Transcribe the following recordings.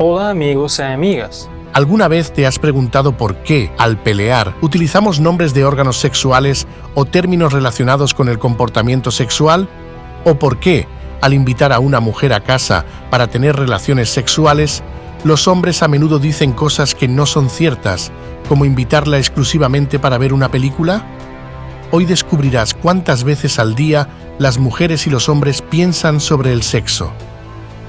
Hola amigos y amigas. ¿Alguna vez te has preguntado por qué, al pelear, utilizamos nombres de órganos sexuales o términos relacionados con el comportamiento sexual? ¿O por qué, al invitar a una mujer a casa para tener relaciones sexuales, los hombres a menudo dicen cosas que no son ciertas, como invitarla exclusivamente para ver una película? Hoy descubrirás cuántas veces al día las mujeres y los hombres piensan sobre el sexo.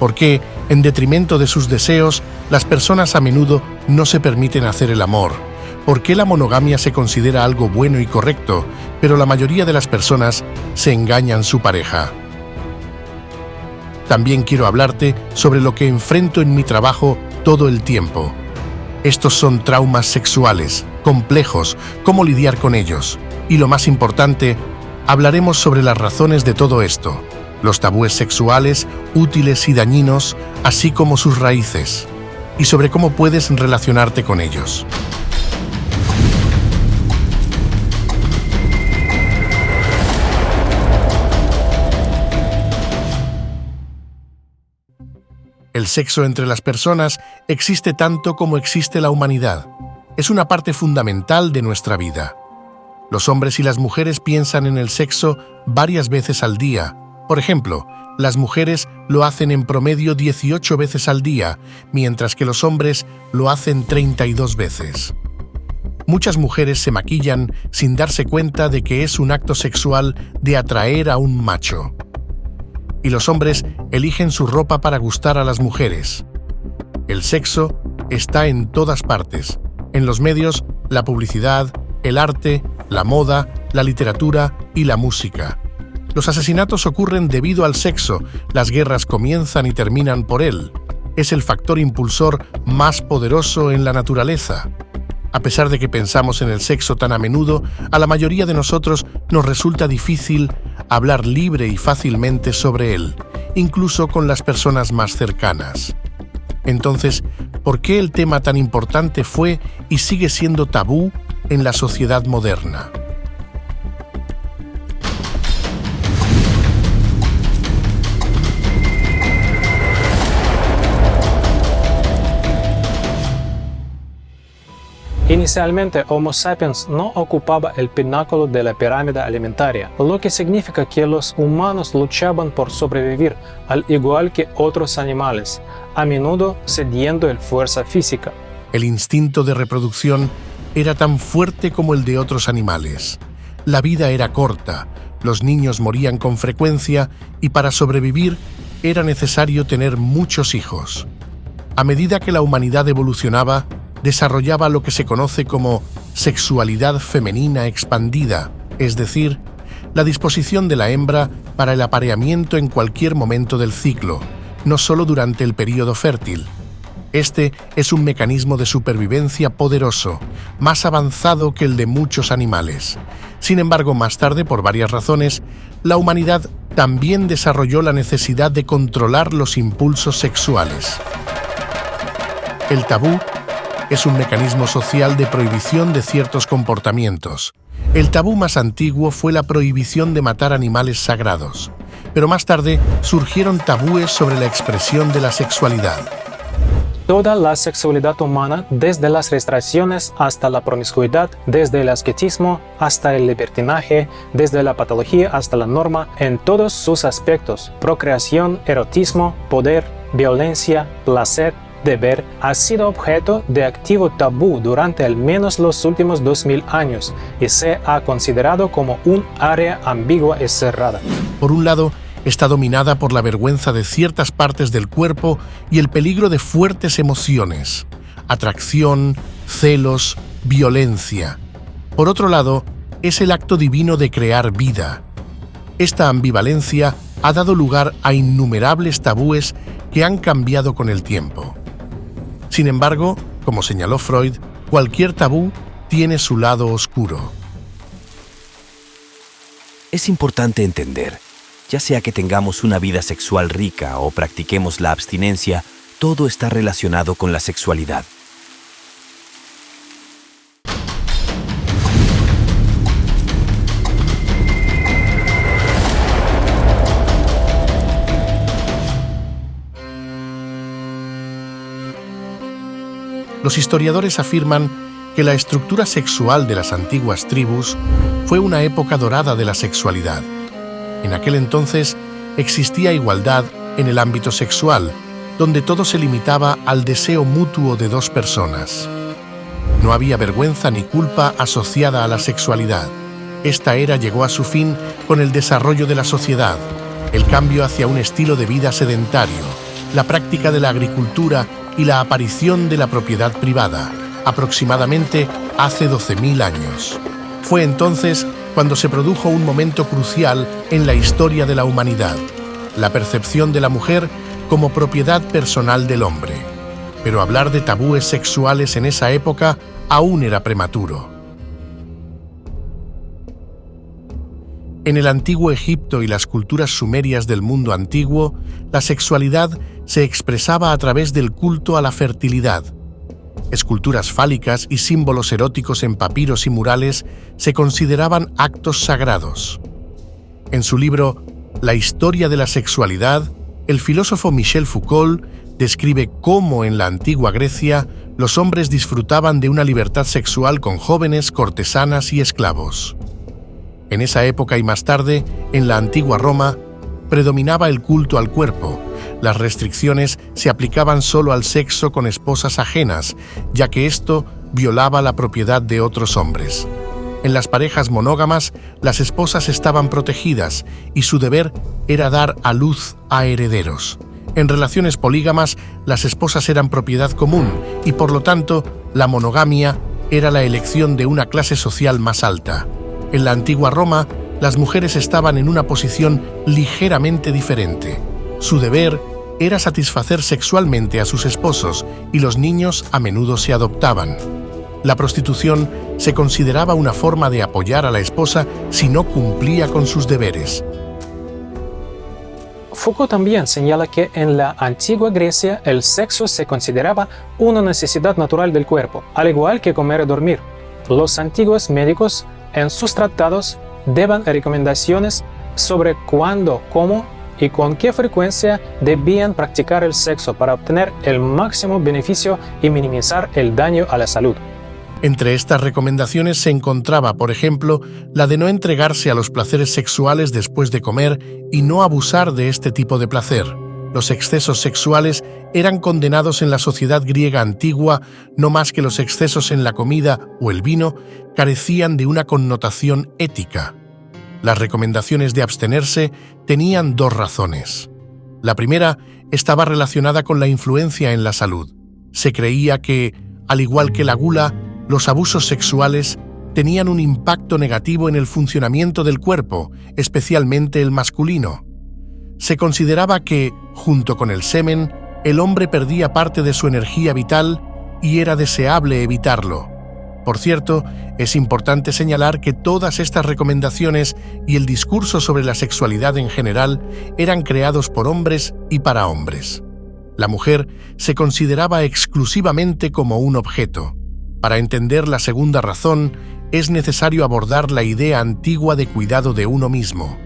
¿Por qué, en detrimento de sus deseos, las personas a menudo no se permiten hacer el amor? ¿Por qué la monogamia se considera algo bueno y correcto, pero la mayoría de las personas se engañan su pareja? También quiero hablarte sobre lo que enfrento en mi trabajo todo el tiempo. Estos son traumas sexuales, complejos, cómo lidiar con ellos. Y lo más importante, hablaremos sobre las razones de todo esto, los tabúes sexuales, útiles y dañinos, así como sus raíces, y sobre cómo puedes relacionarte con ellos. El sexo entre las personas existe tanto como existe la humanidad. Es una parte fundamental de nuestra vida. Los hombres y las mujeres piensan en el sexo varias veces al día. Por ejemplo, las mujeres lo hacen en promedio 18 veces al día, mientras que los hombres lo hacen 32 veces. Muchas mujeres se maquillan sin darse cuenta de que es un acto sexual de atraer a un macho. Y los hombres eligen su ropa para gustar a las mujeres. El sexo está en todas partes, en los medios, la publicidad, el arte, la moda, la literatura y la música. Los asesinatos ocurren debido al sexo, las guerras comienzan y terminan por él. Es el factor impulsor más poderoso en la naturaleza. A pesar de que pensamos en el sexo tan a menudo, a la mayoría de nosotros nos resulta difícil hablar libre y fácilmente sobre él, incluso con las personas más cercanas. Entonces, ¿por qué el tema tan importante fue y sigue siendo tabú en la sociedad moderna? Inicialmente, Homo sapiens no ocupaba el pináculo de la pirámide alimentaria, lo que significa que los humanos luchaban por sobrevivir, al igual que otros animales, a menudo cediendo en fuerza física. El instinto de reproducción era tan fuerte como el de otros animales. La vida era corta, los niños morían con frecuencia y para sobrevivir era necesario tener muchos hijos. A medida que la humanidad evolucionaba, desarrollaba lo que se conoce como sexualidad femenina expandida, es decir, la disposición de la hembra para el apareamiento en cualquier momento del ciclo, no solo durante el período fértil. Este es un mecanismo de supervivencia poderoso, más avanzado que el de muchos animales. Sin embargo, más tarde, por varias razones, la humanidad también desarrolló la necesidad de controlar los impulsos sexuales. El tabú es un mecanismo social de prohibición de ciertos comportamientos. El tabú más antiguo fue la prohibición de matar animales sagrados, pero más tarde surgieron tabúes sobre la expresión de la sexualidad. Toda la sexualidad humana, desde las restricciones hasta la promiscuidad, desde el ascetismo hasta el libertinaje, desde la patología hasta la norma, en todos sus aspectos, procreación, erotismo, poder, violencia, placer, deber, ha sido objeto de activo tabú durante al menos los últimos 2000 años y se ha considerado como un área ambigua y cerrada. Por un lado, está dominada por la vergüenza de ciertas partes del cuerpo y el peligro de fuertes emociones, atracción, celos, violencia. Por otro lado, es el acto divino de crear vida. Esta ambivalencia ha dado lugar a innumerables tabúes que han cambiado con el tiempo. Sin embargo, como señaló Freud, cualquier tabú tiene su lado oscuro. Es importante entender, ya sea que tengamos una vida sexual rica o practiquemos la abstinencia, todo está relacionado con la sexualidad. Los historiadores afirman que la estructura sexual de las antiguas tribus fue una época dorada de la sexualidad. En aquel entonces existía igualdad en el ámbito sexual, donde todo se limitaba al deseo mutuo de dos personas. No había vergüenza ni culpa asociada a la sexualidad. Esta era llegó a su fin con el desarrollo de la sociedad, el cambio hacia un estilo de vida sedentario, la práctica de la agricultura y la aparición de la propiedad privada, aproximadamente hace 12.000 años. Fue entonces cuando se produjo un momento crucial en la historia de la humanidad, la percepción de la mujer como propiedad personal del hombre. Pero hablar de tabúes sexuales en esa época aún era prematuro. En el antiguo Egipto y las culturas sumerias del mundo antiguo, la sexualidad se expresaba a través del culto a la fertilidad. Esculturas fálicas y símbolos eróticos en papiros y murales se consideraban actos sagrados. En su libro La historia de la sexualidad, el filósofo Michel Foucault describe cómo en la antigua Grecia los hombres disfrutaban de una libertad sexual con jóvenes, cortesanas y esclavos. En esa época y más tarde, en la antigua Roma, predominaba el culto al cuerpo. Las restricciones se aplicaban solo al sexo con esposas ajenas, ya que esto violaba la propiedad de otros hombres. En las parejas monógamas, las esposas estaban protegidas y su deber era dar a luz a herederos. En relaciones polígamas, las esposas eran propiedad común y, por lo tanto, la monogamia era la elección de una clase social más alta. En la antigua Roma, las mujeres estaban en una posición ligeramente diferente. Su deber era satisfacer sexualmente a sus esposos y los niños a menudo se adoptaban. La prostitución se consideraba una forma de apoyar a la esposa si no cumplía con sus deberes. Foucault también señala que en la antigua Grecia el sexo se consideraba una necesidad natural del cuerpo, al igual que comer y dormir. Los antiguos médicos en sus tratados daban recomendaciones sobre cuándo, cómo y con qué frecuencia debían practicar el sexo para obtener el máximo beneficio y minimizar el daño a la salud. Entre estas recomendaciones se encontraba, por ejemplo, la de no entregarse a los placeres sexuales después de comer y no abusar de este tipo de placer. Los excesos sexuales eran condenados en la sociedad griega antigua, no más que los excesos en la comida o el vino carecían de una connotación ética. Las recomendaciones de abstenerse tenían dos razones. La primera estaba relacionada con la influencia en la salud. Se creía que, al igual que la gula, los abusos sexuales tenían un impacto negativo en el funcionamiento del cuerpo, especialmente el masculino. Se consideraba que, junto con el semen, el hombre perdía parte de su energía vital y era deseable evitarlo. Por cierto, es importante señalar que todas estas recomendaciones y el discurso sobre la sexualidad en general eran creados por hombres y para hombres. La mujer se consideraba exclusivamente como un objeto. Para entender la segunda razón, es necesario abordar la idea antigua de cuidado de uno mismo.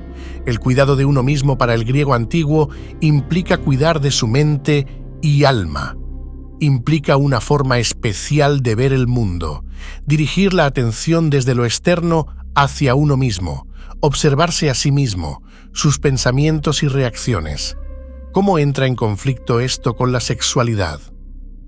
El cuidado de uno mismo para el griego antiguo implica cuidar de su mente y alma. Implica una forma especial de ver el mundo, dirigir la atención desde lo externo hacia uno mismo, observarse a sí mismo, sus pensamientos y reacciones. ¿Cómo entra en conflicto esto con la sexualidad?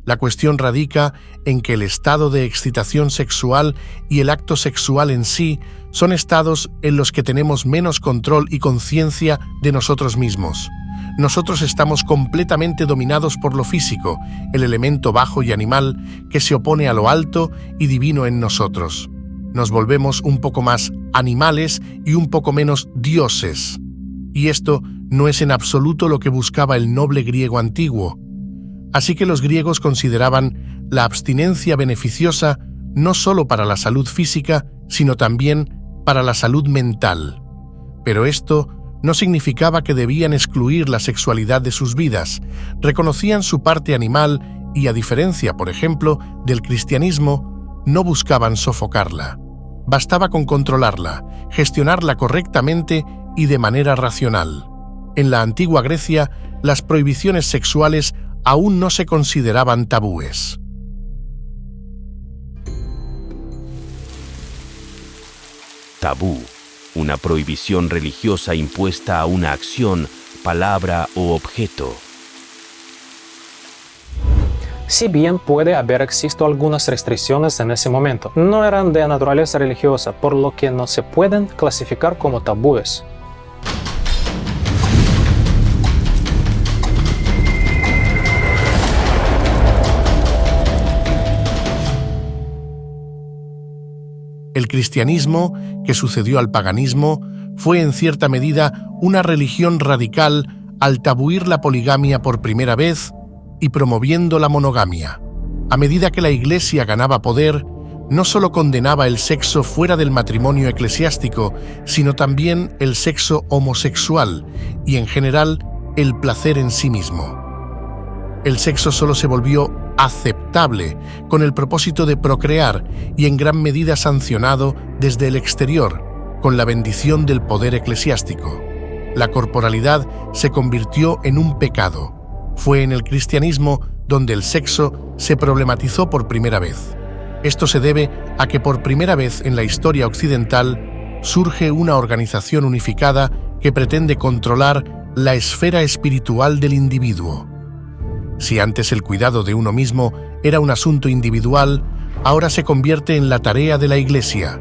La cuestión radica en que el estado de excitación sexual y el acto sexual en sí son estados en los que tenemos menos control y conciencia de nosotros mismos. Nosotros estamos completamente dominados por lo físico, el elemento bajo y animal que se opone a lo alto y divino en nosotros. Nos volvemos un poco más animales y un poco menos dioses. Y esto no es en absoluto lo que buscaba el noble griego antiguo. Así que los griegos consideraban la abstinencia beneficiosa no solo para la salud física, sino también para la salud mental. Pero esto no significaba que debían excluir la sexualidad de sus vidas. Reconocían su parte animal y, a diferencia, por ejemplo, del cristianismo, no buscaban sofocarla. Bastaba con controlarla, gestionarla correctamente y de manera racional. En la antigua Grecia, las prohibiciones sexuales aún no se consideraban tabúes. tabú, una prohibición religiosa impuesta a una acción, palabra o objeto. Si bien puede haber existido algunas restricciones en ese momento, no eran de naturaleza religiosa, por lo que no se pueden clasificar como tabúes. El cristianismo, que sucedió al paganismo, fue en cierta medida una religión radical al tabuir la poligamia por primera vez y promoviendo la monogamia. A medida que la Iglesia ganaba poder, no solo condenaba el sexo fuera del matrimonio eclesiástico, sino también el sexo homosexual y, en general, el placer en sí mismo. El sexo solo se volvió aceptable con el propósito de procrear y en gran medida sancionado desde el exterior, con la bendición del poder eclesiástico. La corporalidad se convirtió en un pecado. Fue en el cristianismo donde el sexo se problematizó por primera vez. Esto se debe a que por primera vez en la historia occidental surge una organización unificada que pretende controlar la esfera espiritual del individuo. Si antes el cuidado de uno mismo era un asunto individual, ahora se convierte en la tarea de la Iglesia.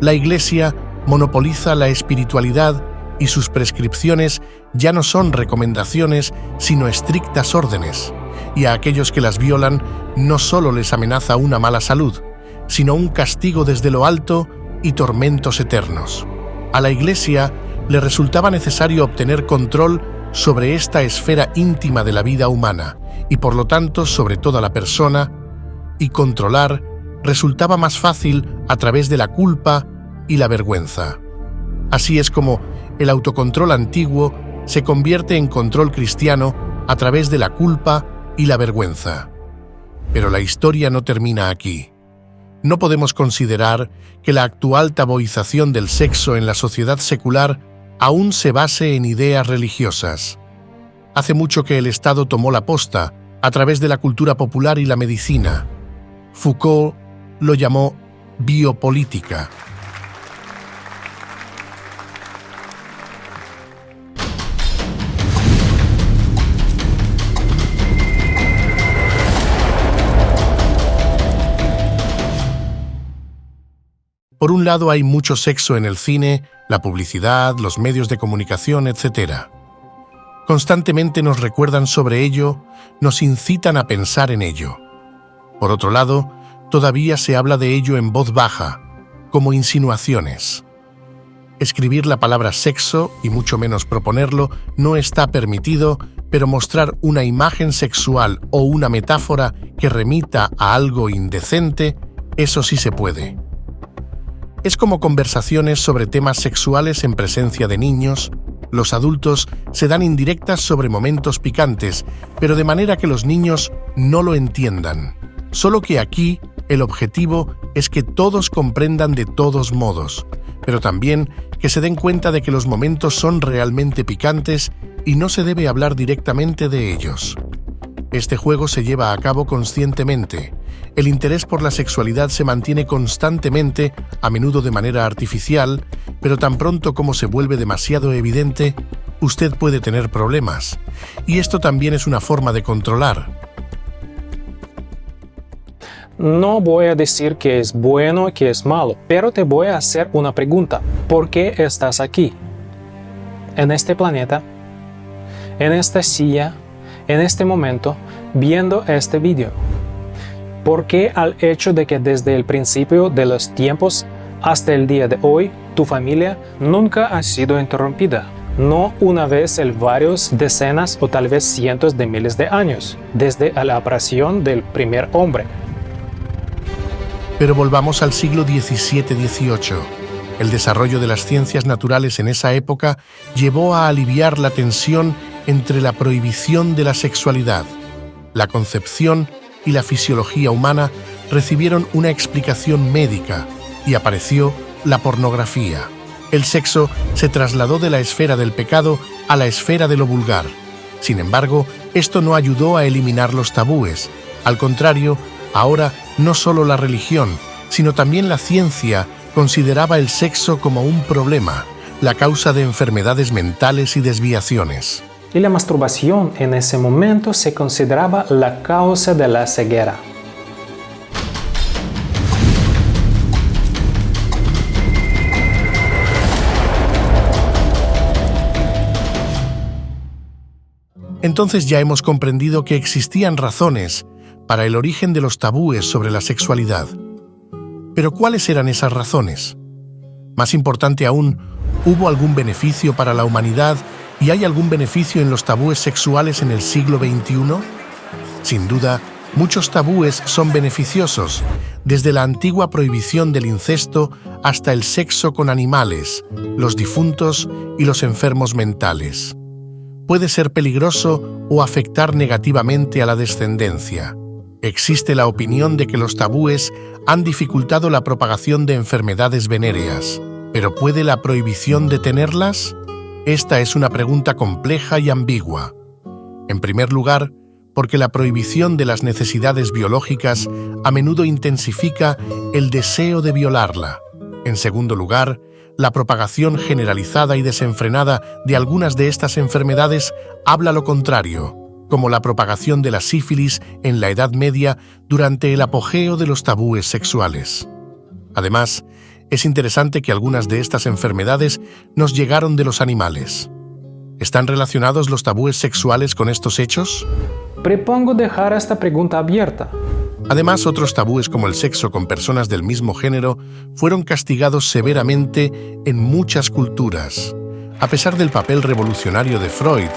La Iglesia monopoliza la espiritualidad y sus prescripciones ya no son recomendaciones, sino estrictas órdenes, y a aquellos que las violan no solo les amenaza una mala salud, sino un castigo desde lo alto y tormentos eternos. A la Iglesia le resultaba necesario obtener control sobre esta esfera íntima de la vida humana, y por lo tanto sobre toda la persona, y controlar resultaba más fácil a través de la culpa y la vergüenza. Así es como el autocontrol antiguo se convierte en control cristiano a través de la culpa y la vergüenza. Pero la historia no termina aquí. No podemos considerar que la actual tabuización del sexo en la sociedad secular aún se base en ideas religiosas. Hace mucho que el Estado tomó la posta a través de la cultura popular y la medicina. Foucault lo llamó biopolítica. Por un lado hay mucho sexo en el cine, la publicidad, los medios de comunicación, etc. Constantemente nos recuerdan sobre ello, nos incitan a pensar en ello. Por otro lado, todavía se habla de ello en voz baja, como insinuaciones. Escribir la palabra sexo, y mucho menos proponerlo, no está permitido, pero mostrar una imagen sexual o una metáfora que remita a algo indecente, eso sí se puede. Es como conversaciones sobre temas sexuales en presencia de niños. Los adultos se dan indirectas sobre momentos picantes, pero de manera que los niños no lo entiendan. Solo que aquí el objetivo es que todos comprendan de todos modos, pero también que se den cuenta de que los momentos son realmente picantes y no se debe hablar directamente de ellos. Este juego se lleva a cabo conscientemente. El interés por la sexualidad se mantiene constantemente, a menudo de manera artificial, pero tan pronto como se vuelve demasiado evidente, usted puede tener problemas. Y esto también es una forma de controlar. No voy a decir que es bueno o que es malo, pero te voy a hacer una pregunta. ¿Por qué estás aquí? En este planeta, en esta silla, en este momento, viendo este video. ¿Por qué al hecho de que desde el principio de los tiempos hasta el día de hoy, tu familia nunca ha sido interrumpida? No una vez en varios decenas o tal vez cientos de miles de años, desde la aparición del primer hombre. Pero volvamos al siglo XVII-XVIII. El desarrollo de las ciencias naturales en esa época llevó a aliviar la tensión entre la prohibición de la sexualidad. La concepción y la fisiología humana recibieron una explicación médica y apareció la pornografía. El sexo se trasladó de la esfera del pecado a la esfera de lo vulgar. Sin embargo, esto no ayudó a eliminar los tabúes. Al contrario, ahora no solo la religión, sino también la ciencia consideraba el sexo como un problema, la causa de enfermedades mentales y desviaciones. Y la masturbación en ese momento se consideraba la causa de la ceguera. Entonces ya hemos comprendido que existían razones para el origen de los tabúes sobre la sexualidad. Pero ¿cuáles eran esas razones? Más importante aún, ¿hubo algún beneficio para la humanidad y hay algún beneficio en los tabúes sexuales en el siglo XXI? Sin duda, muchos tabúes son beneficiosos, desde la antigua prohibición del incesto hasta el sexo con animales, los difuntos y los enfermos mentales. Puede ser peligroso o afectar negativamente a la descendencia. Existe la opinión de que los tabúes han dificultado la propagación de enfermedades venéreas, pero ¿puede la prohibición detenerlas? Esta es una pregunta compleja y ambigua. En primer lugar, porque la prohibición de las necesidades biológicas a menudo intensifica el deseo de violarla. En segundo lugar, la propagación generalizada y desenfrenada de algunas de estas enfermedades habla lo contrario, como la propagación de la sífilis en la Edad Media durante el apogeo de los tabúes sexuales. Además, es interesante que algunas de estas enfermedades nos llegaron de los animales. ¿Están relacionados los tabúes sexuales con estos hechos? Propongo dejar esta pregunta abierta. Además, otros tabúes como el sexo con personas del mismo género fueron castigados severamente en muchas culturas. A pesar del papel revolucionario de Freud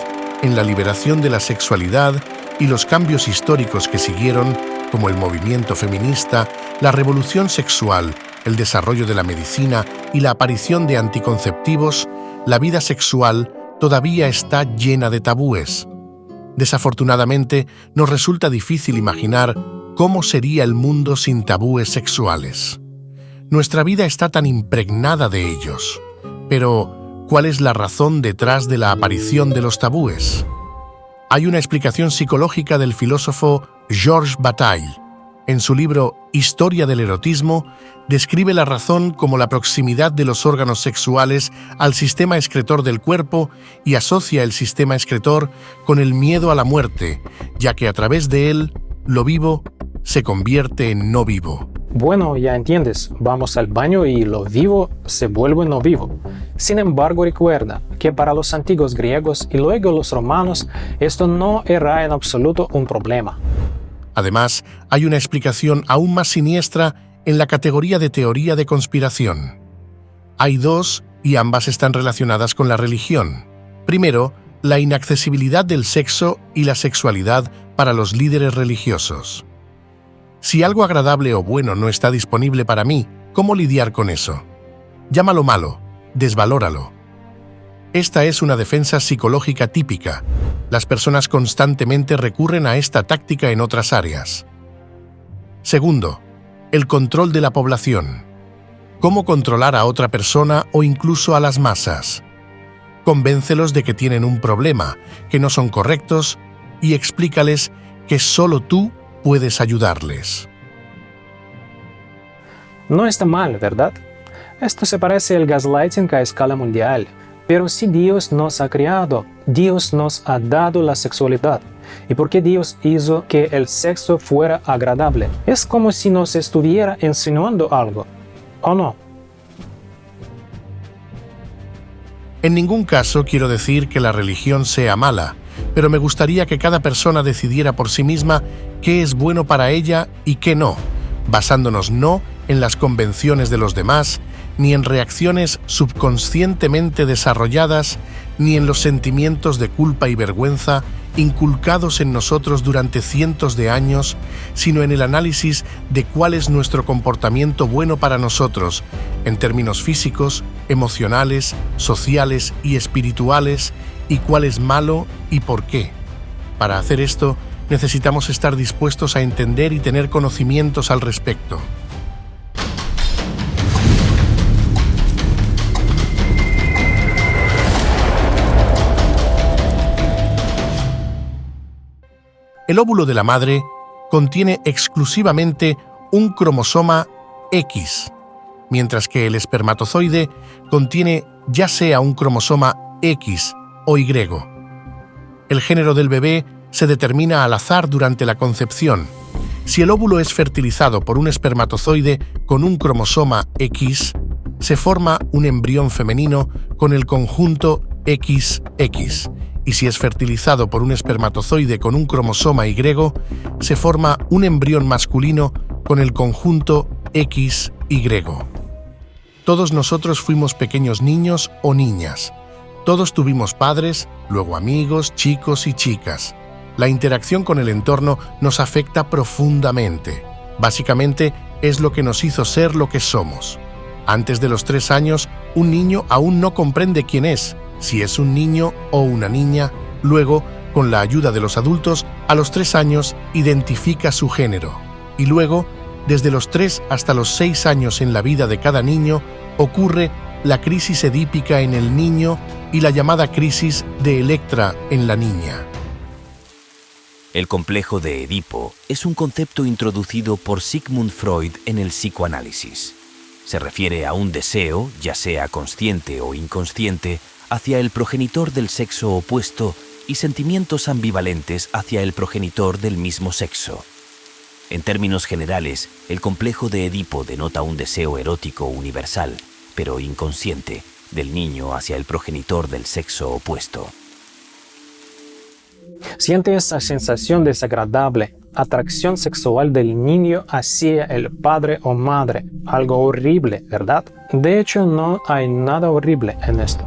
en la liberación de la sexualidad y los cambios históricos que siguieron, como el movimiento feminista, la revolución sexual, el desarrollo de la medicina y la aparición de anticonceptivos, la vida sexual todavía está llena de tabúes. Desafortunadamente, nos resulta difícil imaginar cómo sería el mundo sin tabúes sexuales. Nuestra vida está tan impregnada de ellos. Pero, ¿cuál es la razón detrás de la aparición de los tabúes? Hay una explicación psicológica del filósofo Georges Bataille. En su libro Historia del erotismo, describe la razón como la proximidad de los órganos sexuales al sistema excretor del cuerpo y asocia el sistema excretor con el miedo a la muerte, ya que a través de él, lo vivo se convierte en no vivo. Bueno, ya entiendes, vamos al baño y lo vivo se vuelve no vivo. Sin embargo, recuerda que para los antiguos griegos y luego los romanos, esto no era en absoluto un problema. Además, hay una explicación aún más siniestra en la categoría de teoría de conspiración. Hay dos, y ambas están relacionadas con la religión. Primero, la inaccesibilidad del sexo y la sexualidad para los líderes religiosos. Si algo agradable o bueno no está disponible para mí, ¿cómo lidiar con eso? Llámalo malo, desvalóralo. Esta es una defensa psicológica típica. Las personas constantemente recurren a esta táctica en otras áreas. Segundo, el control de la población. ¿Cómo controlar a otra persona o incluso a las masas? Convéncelos de que tienen un problema, que no son correctos, y explícales que solo tú puedes ayudarles. No está mal, ¿verdad? Esto se parece al gaslighting a escala mundial. Pero si Dios nos ha creado, Dios nos ha dado la sexualidad. ¿Y por qué Dios hizo que el sexo fuera agradable? Es como si nos estuviera insinuando algo, ¿o no? En ningún caso quiero decir que la religión sea mala, pero me gustaría que cada persona decidiera por sí misma qué es bueno para ella y qué no, basándonos no en las convenciones de los demás, ni en reacciones subconscientemente desarrolladas, ni en los sentimientos de culpa y vergüenza inculcados en nosotros durante cientos de años, sino en el análisis de cuál es nuestro comportamiento bueno para nosotros, en términos físicos, emocionales, sociales y espirituales, y cuál es malo y por qué. Para hacer esto, necesitamos estar dispuestos a entender y tener conocimientos al respecto. El óvulo de la madre contiene exclusivamente un cromosoma X, mientras que el espermatozoide contiene ya sea un cromosoma X o Y. El género del bebé se determina al azar durante la concepción. Si el óvulo es fertilizado por un espermatozoide con un cromosoma X, se forma un embrión femenino con el conjunto XX, y si es fertilizado por un espermatozoide con un cromosoma Y, se forma un embrión masculino con el conjunto XY. Todos nosotros fuimos pequeños niños o niñas. Todos tuvimos padres, luego amigos, chicos y chicas. La interacción con el entorno nos afecta profundamente. Básicamente, es lo que nos hizo ser lo que somos. Antes de los 3 años, un niño aún no comprende quién es, si es un niño o una niña. Luego, con la ayuda de los adultos, a los 3 años identifica su género. Y luego, desde los 3 hasta los 6 años en la vida de cada niño, ocurre la crisis edípica en el niño y la llamada crisis de Electra en la niña. El complejo de Edipo es un concepto introducido por Sigmund Freud en el psicoanálisis. Se refiere a un deseo, ya sea consciente o inconsciente, hacia el progenitor del sexo opuesto y sentimientos ambivalentes hacia el progenitor del mismo sexo. En términos generales, el complejo de Edipo denota un deseo erótico universal, pero inconsciente, del niño hacia el progenitor del sexo opuesto. Siente esa sensación desagradable, atracción sexual del niño hacia el padre o madre, algo horrible, ¿verdad? De hecho, no hay nada horrible en esto.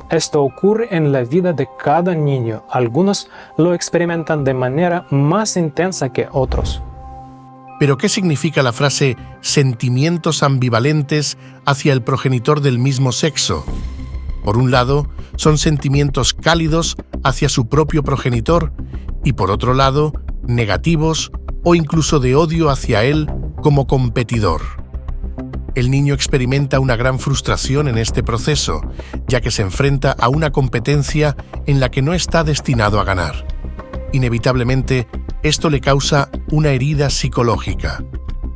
Esto ocurre en la vida de cada niño. Algunos lo experimentan de manera más intensa que otros. ¿Pero qué significa la frase sentimientos ambivalentes hacia el progenitor del mismo sexo? Por un lado, son sentimientos cálidos hacia su propio progenitor y por otro lado, negativos o incluso de odio hacia él como competidor. El niño experimenta una gran frustración en este proceso, ya que se enfrenta a una competencia en la que no está destinado a ganar. Inevitablemente, esto le causa una herida psicológica.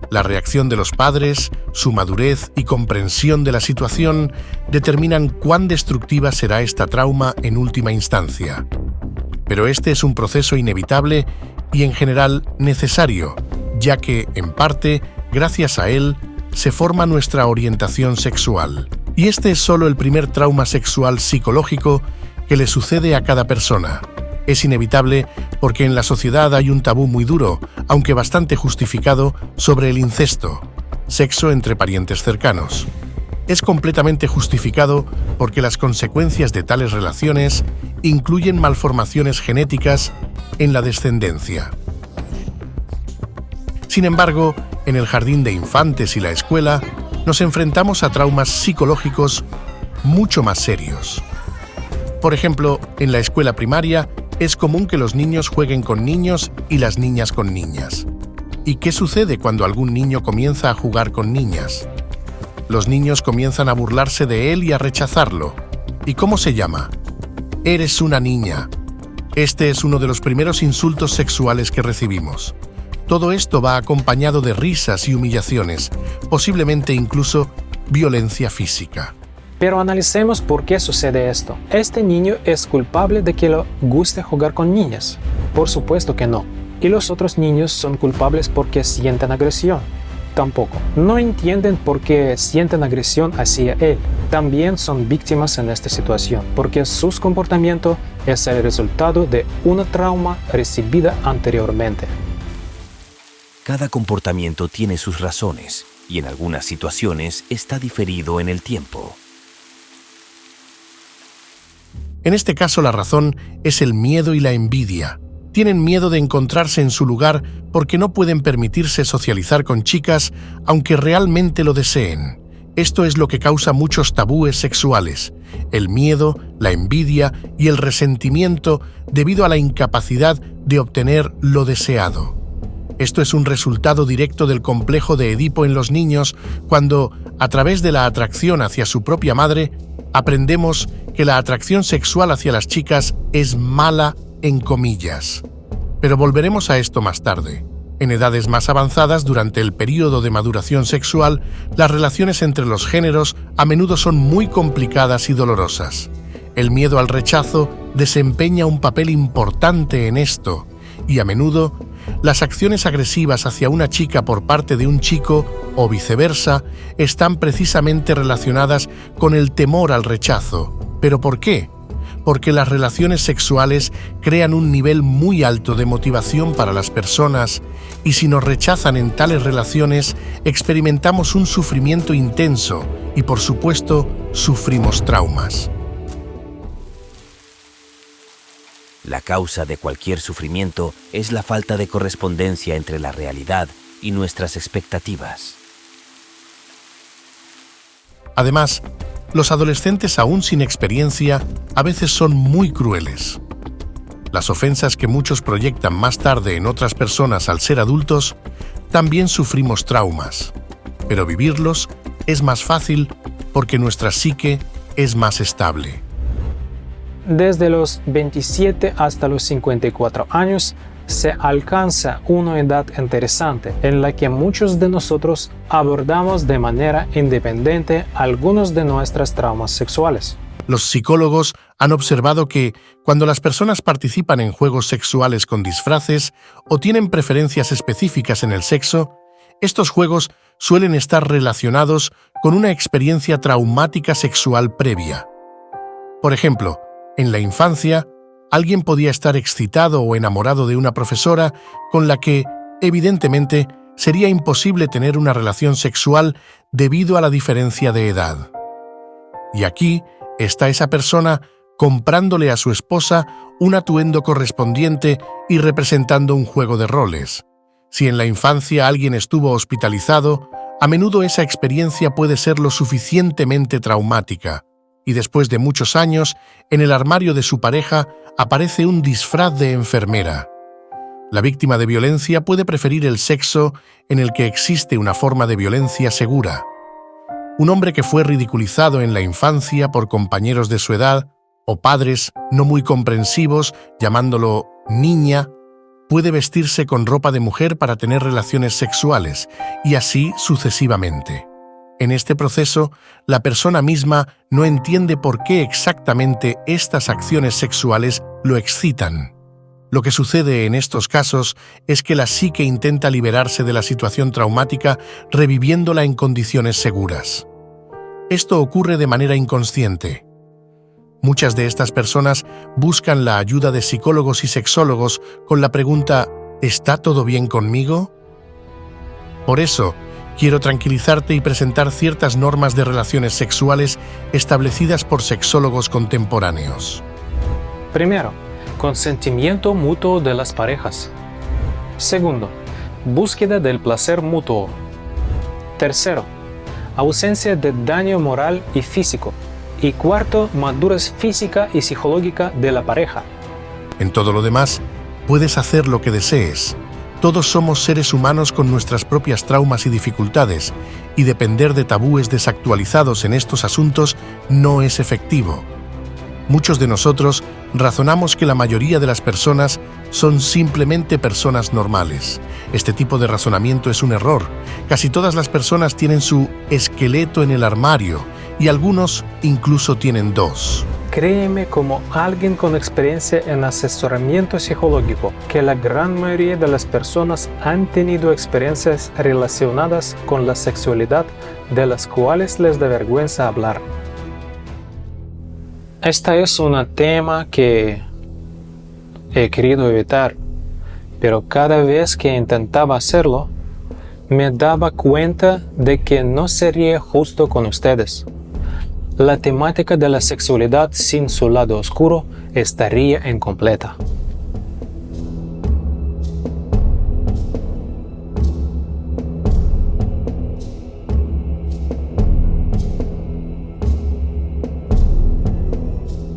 La reacción de los padres, su madurez y comprensión de la situación determinan cuán destructiva será esta trauma en última instancia. Pero este es un proceso inevitable y en general necesario, ya que, en parte, gracias a él, se forma nuestra orientación sexual. Y este es solo el primer trauma sexual psicológico que le sucede a cada persona. Es inevitable porque en la sociedad hay un tabú muy duro, aunque bastante justificado, sobre el incesto, sexo entre parientes cercanos. Es completamente justificado porque las consecuencias de tales relaciones incluyen malformaciones genéticas en la descendencia. Sin embargo, en el jardín de infantes y la escuela, nos enfrentamos a traumas psicológicos mucho más serios. Por ejemplo, en la escuela primaria, es común que los niños jueguen con niños y las niñas con niñas. ¿Y qué sucede cuando algún niño comienza a jugar con niñas? Los niños comienzan a burlarse de él y a rechazarlo. ¿Y cómo se llama? Eres una niña. Este es uno de los primeros insultos sexuales que recibimos. Todo esto va acompañado de risas y humillaciones, posiblemente incluso violencia física. Pero analicemos por qué sucede esto. ¿Este niño es culpable de que le guste jugar con niñas? Por supuesto que no. ¿Y los otros niños son culpables porque sienten agresión? Tampoco. No entienden por qué sienten agresión hacia él. También son víctimas en esta situación, porque su comportamiento es el resultado de una trauma recibida anteriormente. Cada comportamiento tiene sus razones y en algunas situaciones está diferido en el tiempo. En este caso, la razón es el miedo y la envidia. Tienen miedo de encontrarse en su lugar porque no pueden permitirse socializar con chicas aunque realmente lo deseen. Esto es lo que causa muchos tabúes sexuales: el miedo, la envidia y el resentimiento debido a la incapacidad de obtener lo deseado. Esto es un resultado directo del complejo de Edipo en los niños cuando, a través de la atracción hacia su propia madre, aprendemos que la atracción sexual hacia las chicas es mala en comillas. Pero volveremos a esto más tarde. En edades más avanzadas, durante el período de maduración sexual, las relaciones entre los géneros a menudo son muy complicadas y dolorosas. El miedo al rechazo desempeña un papel importante en esto, y a menudo las acciones agresivas hacia una chica por parte de un chico o viceversa están precisamente relacionadas con el temor al rechazo. ¿Pero por qué? Porque las relaciones sexuales crean un nivel muy alto de motivación para las personas, y si nos rechazan en tales relaciones, experimentamos un sufrimiento intenso y, por supuesto, sufrimos traumas. La causa de cualquier sufrimiento es la falta de correspondencia entre la realidad y nuestras expectativas. Además, los adolescentes aún sin experiencia a veces son muy crueles. Las ofensas que muchos proyectan más tarde en otras personas al ser adultos, también sufrimos traumas, pero vivirlos es más fácil porque nuestra psique es más estable. Desde los 27 hasta los 54 años se alcanza una edad interesante en la que muchos de nosotros abordamos de manera independiente algunos de nuestros traumas sexuales. Los psicólogos han observado que cuando las personas participan en juegos sexuales con disfraces o tienen preferencias específicas en el sexo, estos juegos suelen estar relacionados con una experiencia traumática sexual previa. Por ejemplo, en la infancia, alguien podía estar excitado o enamorado de una profesora con la que, evidentemente, sería imposible tener una relación sexual debido a la diferencia de edad. Y aquí está esa persona comprándole a su esposa un atuendo correspondiente y representando un juego de roles. Si en la infancia alguien estuvo hospitalizado, a menudo esa experiencia puede ser lo suficientemente traumática, y después de muchos años, en el armario de su pareja aparece un disfraz de enfermera. La víctima de violencia puede preferir el sexo en el que existe una forma de violencia segura. Un hombre que fue ridiculizado en la infancia por compañeros de su edad o padres no muy comprensivos, llamándolo niña, puede vestirse con ropa de mujer para tener relaciones sexuales, y así sucesivamente. En este proceso, la persona misma no entiende por qué exactamente estas acciones sexuales lo excitan. Lo que sucede en estos casos es que la psique intenta liberarse de la situación traumática reviviéndola en condiciones seguras. Esto ocurre de manera inconsciente. Muchas de estas personas buscan la ayuda de psicólogos y sexólogos con la pregunta ¿está todo bien conmigo? Por eso, quiero tranquilizarte y presentar ciertas normas de relaciones sexuales establecidas por sexólogos contemporáneos. Primero, consentimiento mutuo de las parejas. Segundo, búsqueda del placer mutuo. Tercero, ausencia de daño moral y físico. Y cuarto, madurez física y psicológica de la pareja. En todo lo demás, puedes hacer lo que desees. Todos somos seres humanos con nuestras propias traumas y dificultades, y depender de tabúes desactualizados en estos asuntos no es efectivo. Muchos de nosotros razonamos que la mayoría de las personas son simplemente personas normales. Este tipo de razonamiento es un error. Casi todas las personas tienen su esqueleto en el armario, y algunos incluso tienen dos. Créeme como alguien con experiencia en asesoramiento psicológico que la gran mayoría de las personas han tenido experiencias relacionadas con la sexualidad de las cuales les da vergüenza hablar. Este es un tema que he querido evitar, pero cada vez que intentaba hacerlo, me daba cuenta de que no sería justo con ustedes. La temática de la sexualidad sin su lado oscuro estaría incompleta.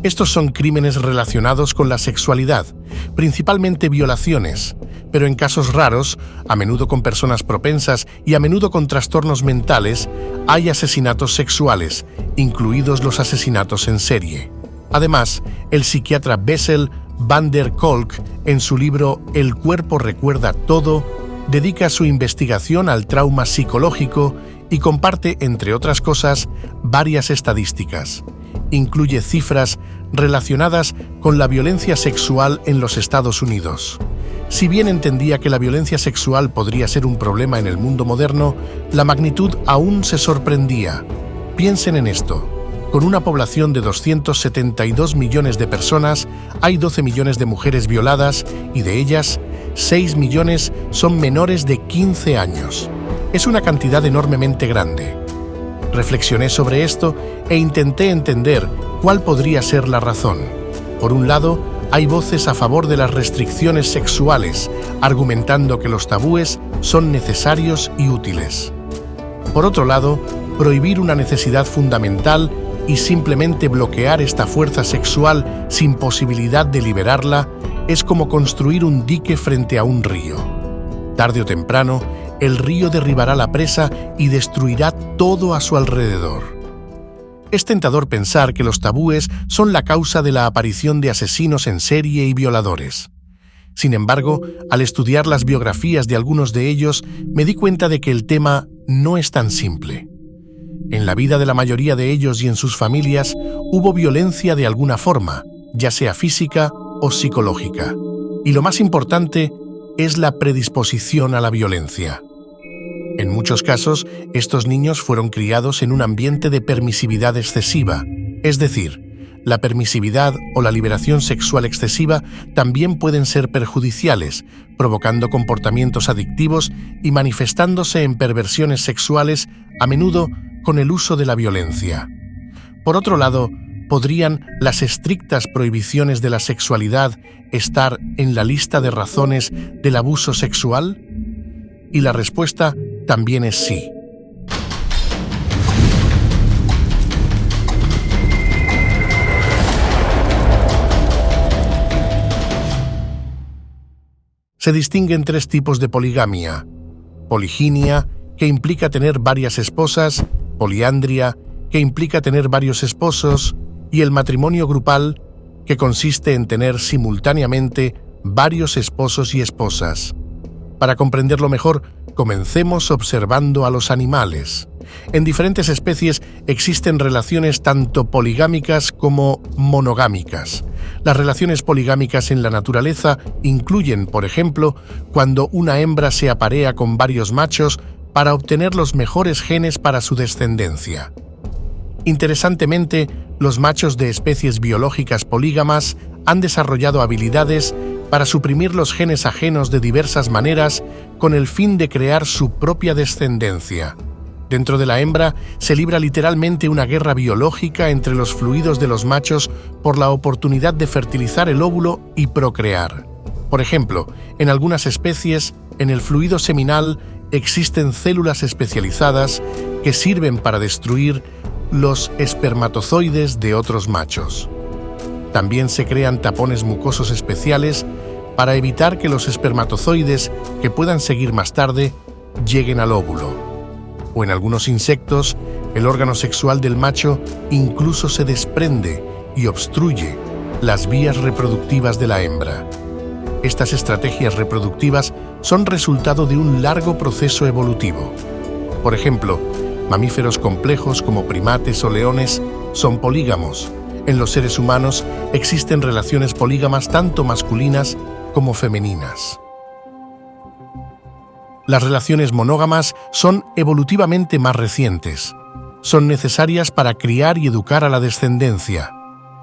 Estos son crímenes relacionados con la sexualidad, principalmente violaciones, pero en casos raros, a menudo con personas propensas y a menudo con trastornos mentales, hay asesinatos sexuales, incluidos los asesinatos en serie. Además, el psiquiatra Bessel van der Kolk, en su libro El cuerpo recuerda todo, dedica su investigación al trauma psicológico y comparte, entre otras cosas, varias estadísticas. Incluye cifras relacionadas con la violencia sexual en los Estados Unidos. Si bien entendía que la violencia sexual podría ser un problema en el mundo moderno, la magnitud aún se sorprendía. Piensen en esto. Con una población de 272 millones de personas, hay 12 millones de mujeres violadas y de ellas, 6 millones son menores de 15 años. Es una cantidad enormemente grande. Reflexioné sobre esto e intenté entender cuál podría ser la razón. Por un lado, hay voces a favor de las restricciones sexuales, argumentando que los tabúes son necesarios y útiles. Por otro lado, prohibir una necesidad fundamental y simplemente bloquear esta fuerza sexual sin posibilidad de liberarla es como construir un dique frente a un río. Tarde o temprano, el río derribará la presa y destruirá todo a su alrededor. Es tentador pensar que los tabúes son la causa de la aparición de asesinos en serie y violadores. Sin embargo, al estudiar las biografías de algunos de ellos, me di cuenta de que el tema no es tan simple. En la vida de la mayoría de ellos y en sus familias hubo violencia de alguna forma, ya sea física o psicológica. Y lo más importante es la predisposición a la violencia. En muchos casos, estos niños fueron criados en un ambiente de permisividad excesiva, es decir, la permisividad o la liberación sexual excesiva también pueden ser perjudiciales, provocando comportamientos adictivos y manifestándose en perversiones sexuales, a menudo con el uso de la violencia. Por otro lado, ¿podrían las estrictas prohibiciones de la sexualidad estar en la lista de razones del abuso sexual? Y la respuesta también es sí. Se distinguen tres tipos de poligamia: poliginia, que implica tener varias esposas; poliandria, que implica tener varios esposos; y el matrimonio grupal, que consiste en tener simultáneamente varios esposos y esposas. Para comprenderlo mejor, comencemos observando a los animales. En diferentes especies existen relaciones tanto poligámicas como monogámicas. Las relaciones poligámicas en la naturaleza incluyen, por ejemplo, cuando una hembra se aparea con varios machos para obtener los mejores genes para su descendencia. Interesantemente, los machos de especies biológicas polígamas han desarrollado habilidades para suprimir los genes ajenos de diversas maneras con el fin de crear su propia descendencia. Dentro de la hembra se libra literalmente una guerra biológica entre los fluidos de los machos por la oportunidad de fertilizar el óvulo y procrear. Por ejemplo, en algunas especies, en el fluido seminal existen células especializadas que sirven para destruir los espermatozoides de otros machos. También se crean tapones mucosos especiales para evitar que los espermatozoides, que puedan seguir más tarde, lleguen al óvulo. O en algunos insectos, el órgano sexual del macho incluso se desprende y obstruye las vías reproductivas de la hembra. Estas estrategias reproductivas son resultado de un largo proceso evolutivo. Por ejemplo, mamíferos complejos como primates o leones son polígamos. En los seres humanos existen relaciones polígamas tanto masculinas como femeninas. Las relaciones monógamas son evolutivamente más recientes. Son necesarias para criar y educar a la descendencia.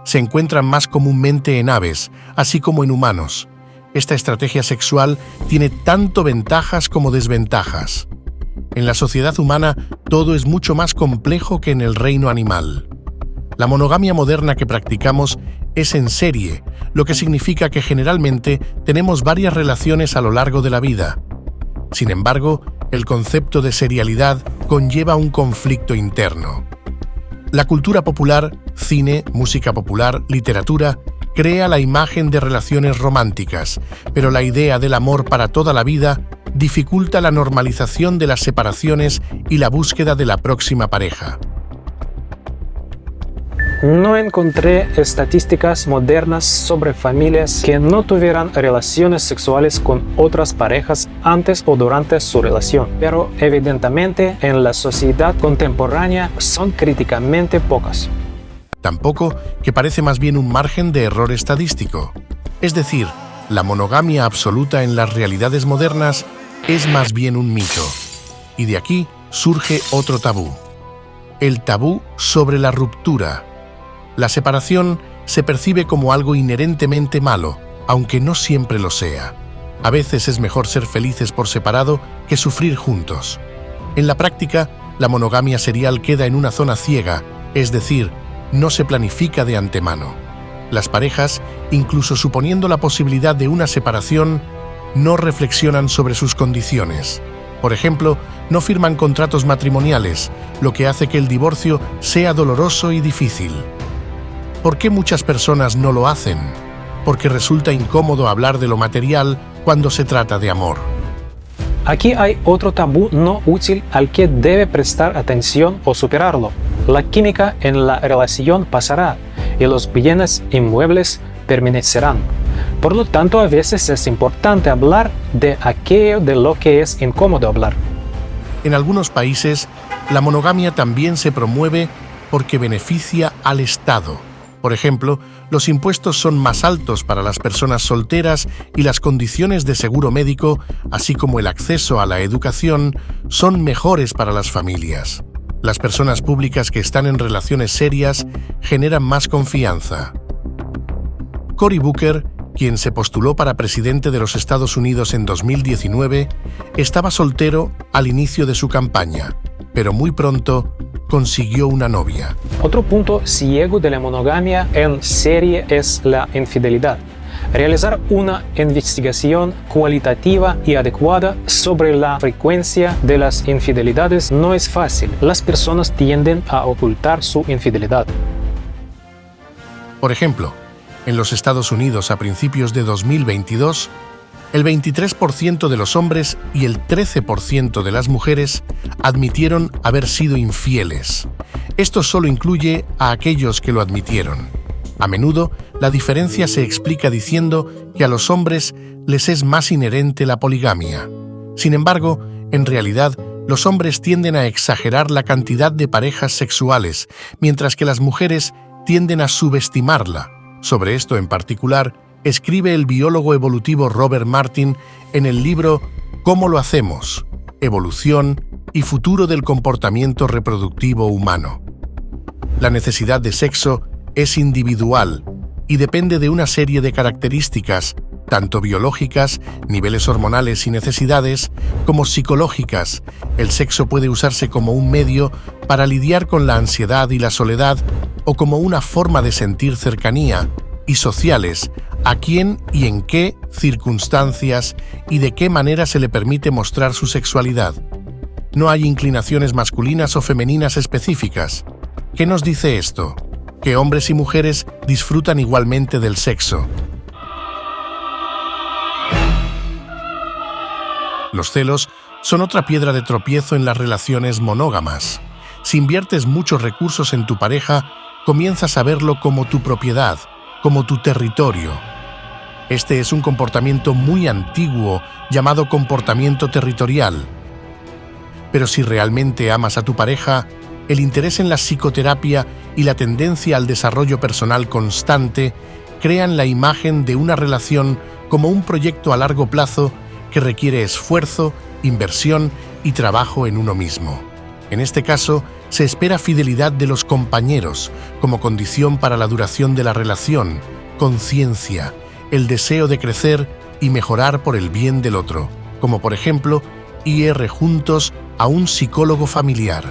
Se encuentran más comúnmente en aves, así como en humanos. Esta estrategia sexual tiene tanto ventajas como desventajas. En la sociedad humana, todo es mucho más complejo que en el reino animal. La monogamia moderna que practicamos es en serie, lo que significa que generalmente tenemos varias relaciones a lo largo de la vida. Sin embargo, el concepto de serialidad conlleva un conflicto interno. La cultura popular, cine, música popular, literatura, crea la imagen de relaciones románticas, pero la idea del amor para toda la vida dificulta la normalización de las separaciones y la búsqueda de la próxima pareja. No encontré estadísticas modernas sobre familias que no tuvieran relaciones sexuales con otras parejas antes o durante su relación, pero evidentemente en la sociedad contemporánea son críticamente pocas. Tampoco que parece más bien un margen de error estadístico. Es decir, la monogamia absoluta en las realidades modernas es más bien un mito. Y de aquí surge otro tabú. El tabú sobre la ruptura. La separación se percibe como algo inherentemente malo, aunque no siempre lo sea. A veces es mejor ser felices por separado que sufrir juntos. En la práctica, la monogamia serial queda en una zona ciega, es decir, no se planifica de antemano. Las parejas, incluso suponiendo la posibilidad de una separación, no reflexionan sobre sus condiciones. Por ejemplo, no firman contratos matrimoniales, lo que hace que el divorcio sea doloroso y difícil. ¿Por qué muchas personas no lo hacen? Porque resulta incómodo hablar de lo material cuando se trata de amor. Aquí hay otro tabú no útil al que debe prestar atención o superarlo. La química en la relación pasará y los bienes inmuebles permanecerán. Por lo tanto, a veces es importante hablar de aquello de lo que es incómodo hablar. En algunos países, la monogamia también se promueve porque beneficia al Estado. Por ejemplo, los impuestos son más altos para las personas solteras y las condiciones de seguro médico, así como el acceso a la educación, son mejores para las familias. Las personas públicas que están en relaciones serias generan más confianza. Cory Booker, quien se postuló para presidente de los Estados Unidos en 2019, estaba soltero al inicio de su campaña, pero muy pronto consiguió una novia. Otro punto ciego de la monogamia en serie es la infidelidad. Realizar una investigación cualitativa y adecuada sobre la frecuencia de las infidelidades no es fácil. Las personas tienden a ocultar su infidelidad. Por ejemplo, en los Estados Unidos a principios de 2022, el 23% de los hombres y el 13% de las mujeres admitieron haber sido infieles. Esto solo incluye a aquellos que lo admitieron. A menudo, la diferencia se explica diciendo que a los hombres les es más inherente la poligamia. Sin embargo, en realidad, los hombres tienden a exagerar la cantidad de parejas sexuales, mientras que las mujeres tienden a subestimarla. Sobre esto en particular, escribe el biólogo evolutivo Robert Martin en el libro ¿Cómo lo hacemos? Evolución y futuro del comportamiento reproductivo humano. La necesidad de sexo es individual y depende de una serie de características, tanto biológicas, niveles hormonales y necesidades, como psicológicas. El sexo puede usarse como un medio para lidiar con la ansiedad y la soledad o como una forma de sentir cercanía, y sociales, a quién y en qué circunstancias y de qué manera se le permite mostrar su sexualidad. No hay inclinaciones masculinas o femeninas específicas. ¿Qué nos dice esto? Que hombres y mujeres disfrutan igualmente del sexo. Los celos son otra piedra de tropiezo en las relaciones monógamas. Si inviertes muchos recursos en tu pareja, comienzas a verlo como tu propiedad, como tu territorio. Este es un comportamiento muy antiguo llamado comportamiento territorial. Pero si realmente amas a tu pareja, el interés en la psicoterapia y la tendencia al desarrollo personal constante crean la imagen de una relación como un proyecto a largo plazo que requiere esfuerzo, inversión y trabajo en uno mismo. En este caso, se espera fidelidad de los compañeros como condición para la duración de la relación, conciencia, el deseo de crecer y mejorar por el bien del otro, como por ejemplo, ir juntos a un psicólogo familiar.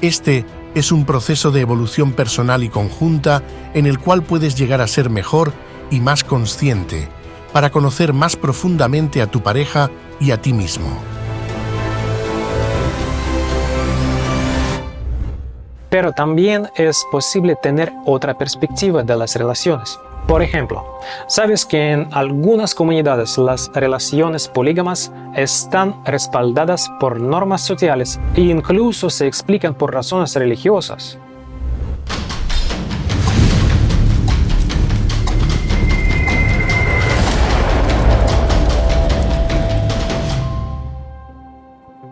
Este es un proceso de evolución personal y conjunta en el cual puedes llegar a ser mejor y más consciente, para conocer más profundamente a tu pareja y a ti mismo. Pero también es posible tener otra perspectiva de las relaciones. Por ejemplo, ¿sabes que en algunas comunidades las relaciones polígamas están respaldadas por normas sociales e incluso se explican por razones religiosas?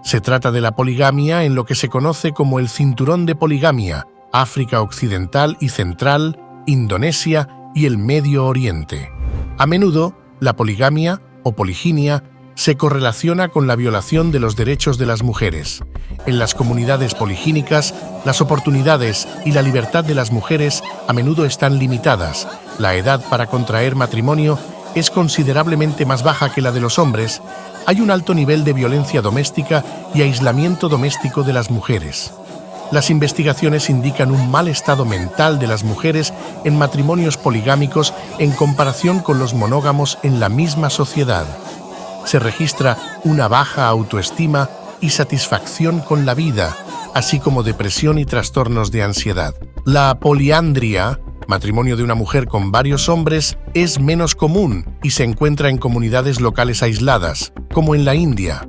Se trata de la poligamia en lo que se conoce como el cinturón de poligamia, África Occidental y Central, Indonesia y el Medio Oriente. A menudo, la poligamia o poliginia se correlaciona con la violación de los derechos de las mujeres. En las comunidades poligínicas, las oportunidades y la libertad de las mujeres a menudo están limitadas. La edad para contraer matrimonio es considerablemente más baja que la de los hombres. Hay un alto nivel de violencia doméstica y aislamiento doméstico de las mujeres. Las investigaciones indican un mal estado mental de las mujeres en matrimonios poligámicos en comparación con los monógamos en la misma sociedad. Se registra una baja autoestima y satisfacción con la vida, así como depresión y trastornos de ansiedad. La poliandria, matrimonio de una mujer con varios hombres, es menos común y se encuentra en comunidades locales aisladas, como en la India.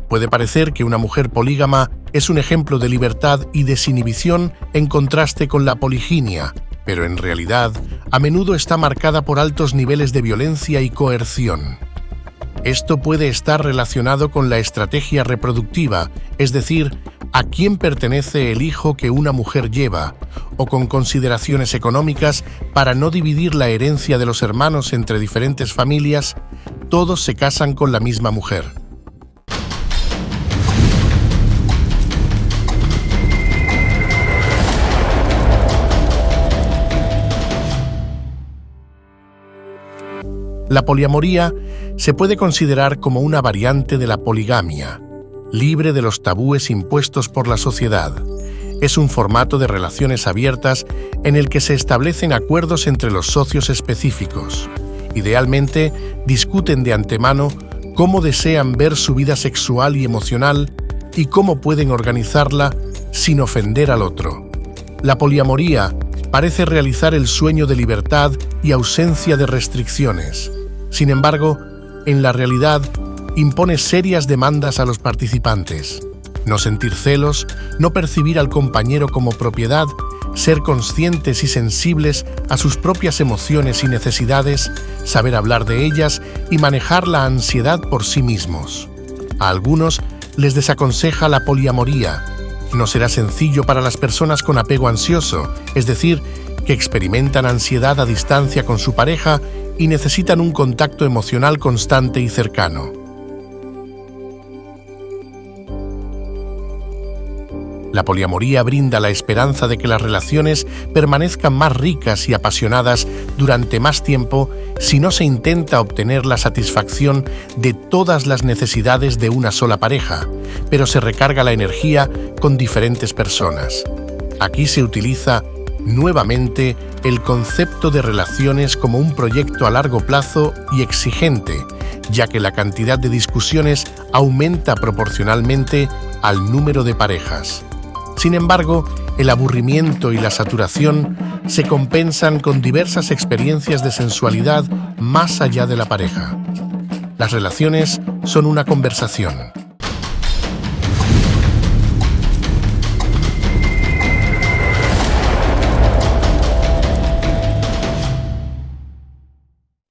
Puede parecer que una mujer polígama es un ejemplo de libertad y desinhibición en contraste con la poliginia, pero en realidad, a menudo está marcada por altos niveles de violencia y coerción. Esto puede estar relacionado con la estrategia reproductiva, es decir, a quién pertenece el hijo que una mujer lleva, o con consideraciones económicas para no dividir la herencia de los hermanos entre diferentes familias. Todos se casan con la misma mujer. La poliamoría se puede considerar como una variante de la poligamia, libre de los tabúes impuestos por la sociedad. Es un formato de relaciones abiertas en el que se establecen acuerdos entre los socios específicos. Idealmente, discuten de antemano cómo desean ver su vida sexual y emocional y cómo pueden organizarla sin ofender al otro. La poliamoría parece realizar el sueño de libertad y ausencia de restricciones. Sin embargo, en la realidad, impone serias demandas a los participantes. No sentir celos, no percibir al compañero como propiedad, ser conscientes y sensibles a sus propias emociones y necesidades, saber hablar de ellas y manejar la ansiedad por sí mismos. A algunos les desaconseja la poliamoría. No será sencillo para las personas con apego ansioso, es decir, que experimentan ansiedad a distancia con su pareja y necesitan un contacto emocional constante y cercano. La poliamoría brinda la esperanza de que las relaciones permanezcan más ricas y apasionadas durante más tiempo si no se intenta obtener la satisfacción de todas las necesidades de una sola pareja, pero se recarga la energía con diferentes personas. Aquí se utiliza nuevamente el concepto de relaciones como un proyecto a largo plazo y exigente, ya que la cantidad de discusiones aumenta proporcionalmente al número de parejas. Sin embargo, el aburrimiento y la saturación se compensan con diversas experiencias de sensualidad más allá de la pareja. Las relaciones son una conversación.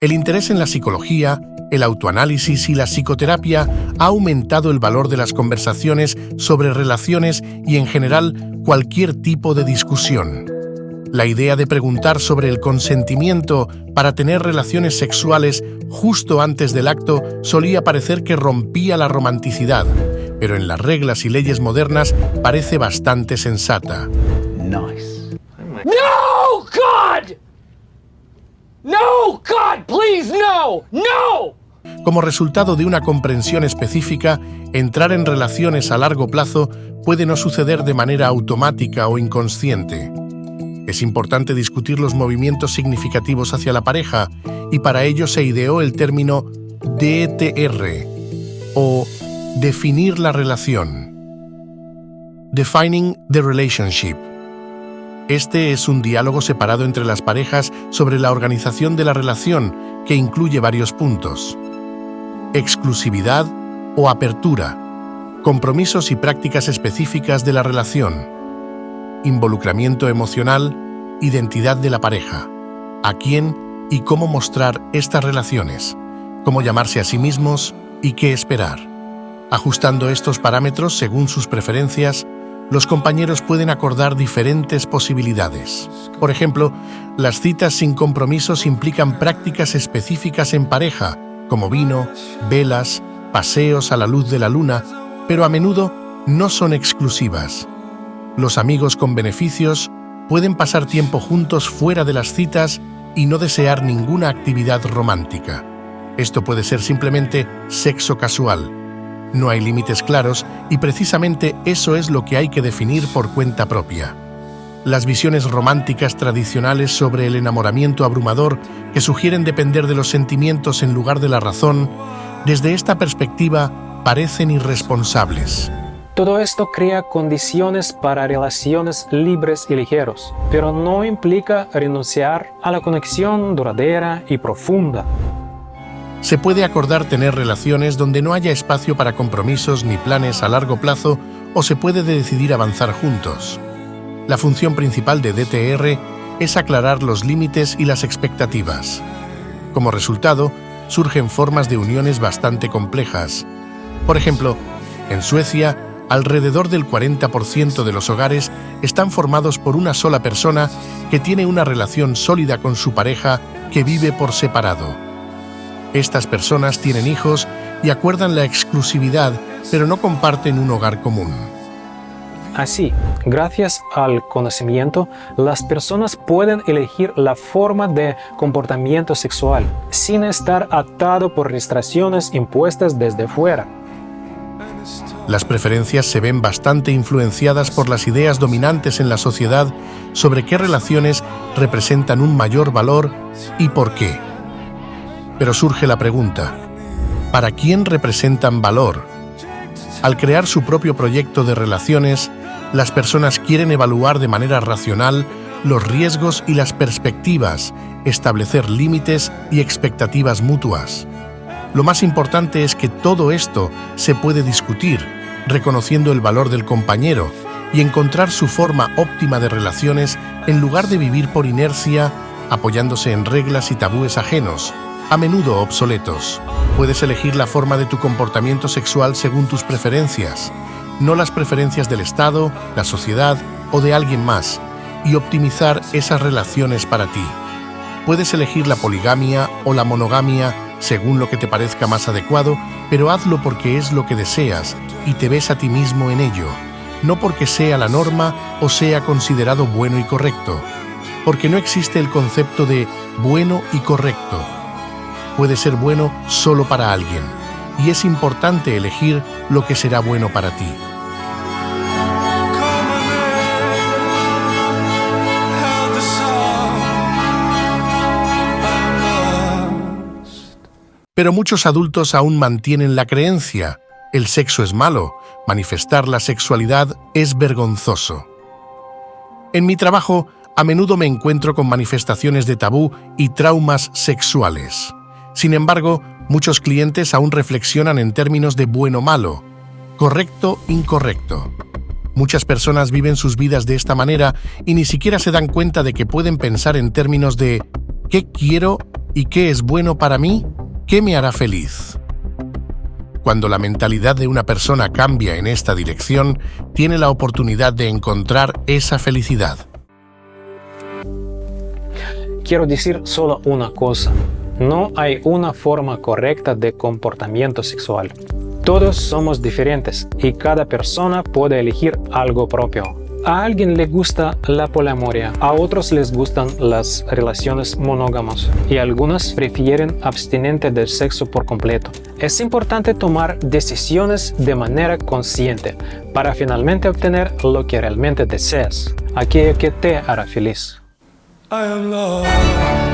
El interés en la psicología, el autoanálisis y la psicoterapia ha aumentado el valor de las conversaciones sobre relaciones y, en general, cualquier tipo de discusión. La idea de preguntar sobre el consentimiento para tener relaciones sexuales justo antes del acto solía parecer que rompía la romanticidad, pero en las reglas y leyes modernas parece bastante sensata. Nice. No, God! No, God, please, no! ¡No! Como resultado de una comprensión específica, entrar en relaciones a largo plazo puede no suceder de manera automática o inconsciente. Es importante discutir los movimientos significativos hacia la pareja y para ello se ideó el término DTR o definir la relación. Defining the relationship. Este es un diálogo separado entre las parejas sobre la organización de la relación que incluye varios puntos: exclusividad o apertura, compromisos y prácticas específicas de la relación, involucramiento emocional, identidad de la pareja, a quién y cómo mostrar estas relaciones, cómo llamarse a sí mismos y qué esperar. Ajustando estos parámetros según sus preferencias, los compañeros pueden acordar diferentes posibilidades. Por ejemplo, las citas sin compromisos implican prácticas específicas en pareja, como vino, velas, paseos a la luz de la luna, pero a menudo no son exclusivas. Los amigos con beneficios pueden pasar tiempo juntos fuera de las citas y no desear ninguna actividad romántica. Esto puede ser simplemente sexo casual. No hay límites claros y precisamente eso es lo que hay que definir por cuenta propia. Las visiones románticas tradicionales sobre el enamoramiento abrumador, que sugieren depender de los sentimientos en lugar de la razón, desde esta perspectiva parecen irresponsables. Todo esto crea condiciones para relaciones libres y ligeros, pero no implica renunciar a la conexión duradera y profunda. Se puede acordar tener relaciones donde no haya espacio para compromisos ni planes a largo plazo, o se puede decidir avanzar juntos. La función principal de DTR es aclarar los límites y las expectativas. Como resultado, surgen formas de uniones bastante complejas. Por ejemplo, en Suecia, alrededor del 40% de los hogares están formados por una sola persona que tiene una relación sólida con su pareja que vive por separado. Estas personas tienen hijos y acuerdan la exclusividad, pero no comparten un hogar común. Así, gracias al conocimiento, las personas pueden elegir la forma de comportamiento sexual sin estar atado por restricciones impuestas desde fuera. Las preferencias se ven bastante influenciadas por las ideas dominantes en la sociedad sobre qué relaciones representan un mayor valor y por qué. Pero surge la pregunta, ¿para quién representan valor? Al crear su propio proyecto de relaciones, las personas quieren evaluar de manera racional los riesgos y las perspectivas, establecer límites y expectativas mutuas. Lo más importante es que todo esto se puede discutir, reconociendo el valor del compañero y encontrar su forma óptima de relaciones en lugar de vivir por inercia, apoyándose en reglas y tabúes ajenos, a menudo obsoletos. Puedes elegir la forma de tu comportamiento sexual según tus preferencias, no las preferencias del Estado, la sociedad o de alguien más, y optimizar esas relaciones para ti. Puedes elegir la poligamia o la monogamia según lo que te parezca más adecuado, pero hazlo porque es lo que deseas y te ves a ti mismo en ello, no porque sea la norma o sea considerado bueno y correcto, porque no existe el concepto de bueno y correcto. Puede ser bueno solo para alguien, y es importante elegir lo que será bueno para ti. Pero muchos adultos aún mantienen la creencia: el sexo es malo, manifestar la sexualidad es vergonzoso. En mi trabajo, a menudo me encuentro con manifestaciones de tabú y traumas sexuales. Sin embargo, muchos clientes aún reflexionan en términos de bueno-malo, correcto-incorrecto. Muchas personas viven sus vidas de esta manera y ni siquiera se dan cuenta de que pueden pensar en términos de ¿qué quiero y qué es bueno para mí? ¿Qué me hará feliz? Cuando la mentalidad de una persona cambia en esta dirección, tiene la oportunidad de encontrar esa felicidad. Quiero decir solo una cosa. No hay una forma correcta de comportamiento sexual. Todos somos diferentes y cada persona puede elegir algo propio. A alguien le gusta la poliamoria, a otros les gustan las relaciones monógamas y algunas prefieren abstinente del sexo por completo. Es importante tomar decisiones de manera consciente para finalmente obtener lo que realmente deseas, aquello que te hará feliz. I am lost.